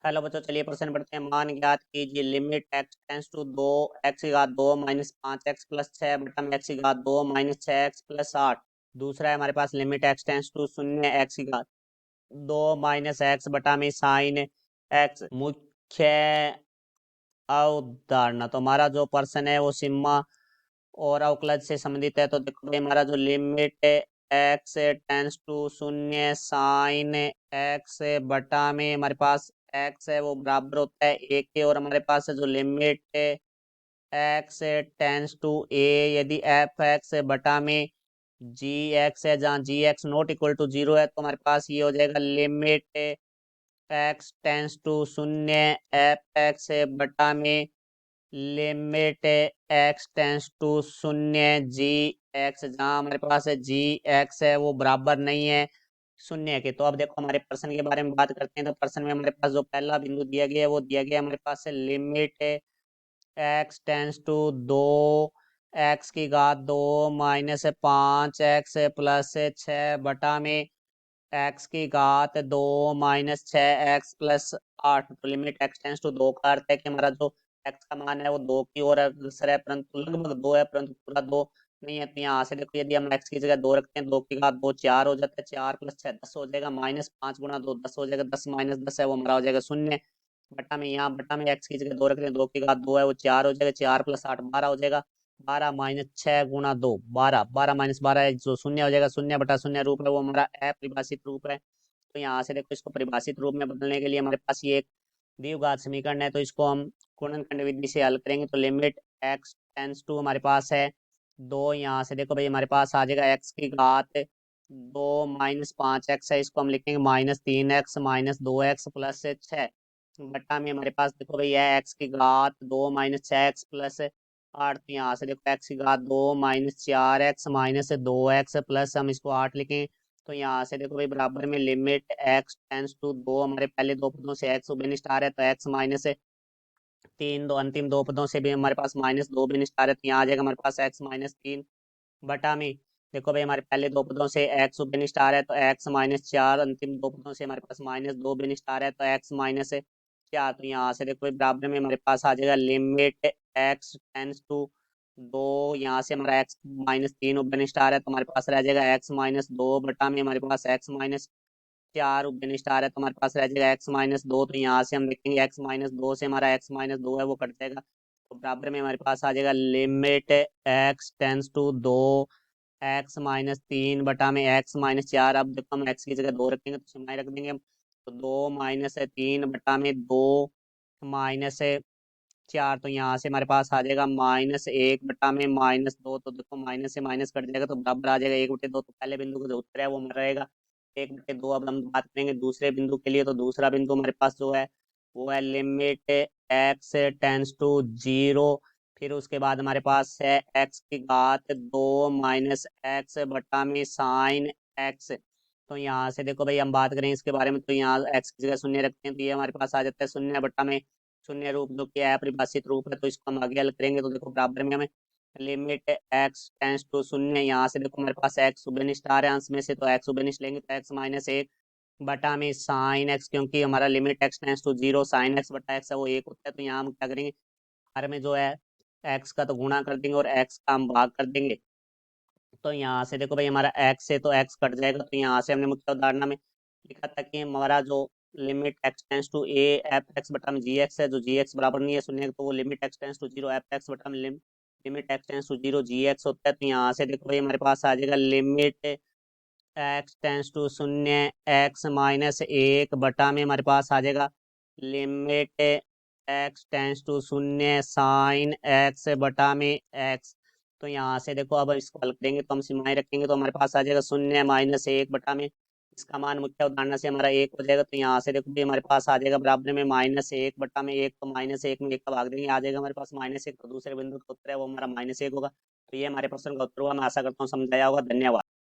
Hello बच्चों, चलिए प्रश्न पढ़ते हैं। मान ज्ञात कीजिए limit x tends to 2 x की घात 2 माइनस 5x प्लस 6 बटा में x की घात 2 माइनस 6x प्लस 8। दूसरा है हमारे पास limit x tends to 0 x की घात 2 माइनस x बटा में साइन x। मुख्य अवधारणा, तो हमारा जो प्रश्न है वो सिम्मा और अवकलज से संबंधित है। तो देखो भाई, हमारा जो limit x tends to 0 sine x बटा में हमारे पास x है वो बराबर होता है 1 के। और हमारे पास जो limit x tends to a, यदि एफ एक्स बटा में जी एक्स है, जहाँ g x not equal to 0 है, तो हमारे पास ये हो जाएगा limit x tends to 0 f x बटा में limit x tends to 0 g x, जहाँ हमारे पास जी एक्स है वो बराबर नहीं है 0 के। तो अब देखो, हमारे प्रश्न के बारे में बात करते हैं। तो प्रश्न में हमारे पास जो पहला बिंदु दिया गया है वो दिया गया है हमारे पास है limit x tends to 2 x की घात 2 माइनस 5x प्लस 6 बटा में x की घात 2 माइनस 6x प्लस 8। तो लिमिट x टेंस टू 2 का अर्थ है कि हमारा जो x का मान है वो 2 की ओर अग्रसर है, परंतु लगभग 2 है, परंतु पूरा 2 नहीं है। तो यहाँ से देखो, यदि हम x की जगह 2 रखते हैं, 2 की घात 2 4 हो जाता है, 4 प्लस 6 10 हो जाएगा, माइनस 5 गुना 2 10 हो जाएगा, 10 माइनस 10 है वो हमारा हो जाएगा 0 बटा में। यहाँ बटा में x की जगह 2 रखते हैं, 2 की घात 2 है वो 4 हो जाएगा, 4 प्लस 8 12 हो जाएगा, 12 माइनस 6 गुना 2 12, 12 माइनस 12 है जो 0 हो जाएगा, 0 बटा 0 रूप है वो हमारा अपरिभाषित रूप है। तो यहाँ से देखो, इसको परिभाषित रूप में बदलने के लिए हमारे पास ये एक द्विघात समीकरण है, तो इसको हम गुणनखंड विधि से हल करेंगे। तो लिमिट x टेंस टू हमारे पास है 2, यहाँ से देखो भाई हमारे पास आ जाएगा x की घात 2 माइनस 5x है, इसको हम लिखेंगे minus 3x minus 2x plus 6 बटा में हमारे पास देखो भाई है x की घात 2 माइनस 6x प्लस 8। तो यहाँ से देखो x की घात 2 minus 4x minus 2x plus हम इसको 8 लिखें। तो यहाँ से देखो भाई बराबर में लिमिट x टेंस टू 2, हमारे पहले दो पदों से x बिन स्टार है, तो x माइनस 3, दो अंतिम दो पदों से भी हमारे पास माइनस 2 बिन स्टार है, तो यहाँ आ जाएगा हमारे पास x माइनस 3 बटा में देखो भाई हमारे पहले दो पदों से x बिन स्टार है, तो x माइनस 4, अंतिम दो पदों से हमारे पास माइनस 2 बिन स्टार है, तो x माइनस 4। तो यहाँ से देखो भाई बराबर में हमारे पास आ जाएगा लिमिट x टेंस टू 2, यहाँ से हमारा x माइनस 3 ओपन स्टार है, तो हमारे पास रह जाएगा x माइनस 2 बटा में हमारे पास x माइनस 4 ओपन स्टार है, तो हमारे पास रह जाएगा x माइनस 2। तो यहाँ से हम देखेंगे x माइनस 2 से हमारा x माइनस 2 है वो कट जाएगा, तो बराबर में हमारे पास आ जाएगा limit x tends to 2 x minus 3 बटा में x माइनस 4। अब देखो, हम x की जगह 2 रखेंगे तो सिम्बाई रख देंगे हम, तो 2 माइनस 3 बटा में 2 माइनस 4। तो यहाँ से हमारे पास आ जाएगा माइनस 1 बटा में माइनस 2। तो देखो, माइनस से माइनस कट जाएगा तो बराबर आ जाएगा 1/2। तो पहले बिंदु का जो उत्तर है वो हमारा रहेगा 1/2। अब हम बात करेंगे दूसरे बिंदु के लिए। तो दूसरा बिंदु हमारे पास जो है वो है लिमिट x टेंस टू 0, फिर उसके बाद हमारे पास है x की घात 2 माइनस x बटा में साइन x। तो यहाँ से देखो भाई, हम बात करें इसके बारे में, तो यहाँ x की जगह 0 रखते हैं, तो ये हमारे पास आ जाता है 0 बटा में 0 रूप, जो कि अपरिभाषित रूप है। तो इसको हम आगे हल करेंगे, तो देखो बराबर में हमें लिमिट x टेंस टू 0, यहाँ से देखो हमारे पास x उबेन स्टार है अंश में से, तो x उबेन लेंगे तो x माइनस 1 बटा में साइन x, क्योंकि हमारा limit x tends to 0 sine x बटा x है वो 1 होता है। तो यहाँ हम क्या करेंगे, हर में जो है x का तो गुणा कर देंगे और x का हम भाग कर देंगे। तो यहाँ से देखो भाई हमारा x है तो x कट जाएगा। तो यहाँ से हमने मुख्य उदाहरण में लिखा था कि हमारा जो limit x tends to a f x बटा में जी एक्स है, जो जी एक्स बराबर नहीं है 0, तो वो limit x tends to 0 f x बटा में limit x tends to 0 g x होता है। तो यहाँ से देखो भाई हमारे पास आ जाएगा limit x tends to 0 x minus 1 बटा में हमारे पास आ जाएगा limit x tends to 0 sine x बटा में x। तो यहाँ से देखो, अब इसको हल करेंगे तो हम सीमाएं रखेंगे, तो हमारे पास आ जाएगा 0 माइनस 1 बटा में इसका मान मुख्य उदाहरण से हमारा 1 हो जाएगा। तो यहाँ से देखो भी हमारे पास आ जाएगा बराबर में माइनस 1 बटा में 1, तो माइनस 1 में 1 का भाग देंगे, आ जाएगा हमारे पास माइनस 1। तो दूसरे बिंदु का उत्तर है वो हमारा माइनस 1 होगा। तो ये हमारे प्रश्न का उत्तर हुआ। मैं आशा करता हूँ समझ आया होगा। धन्यवाद।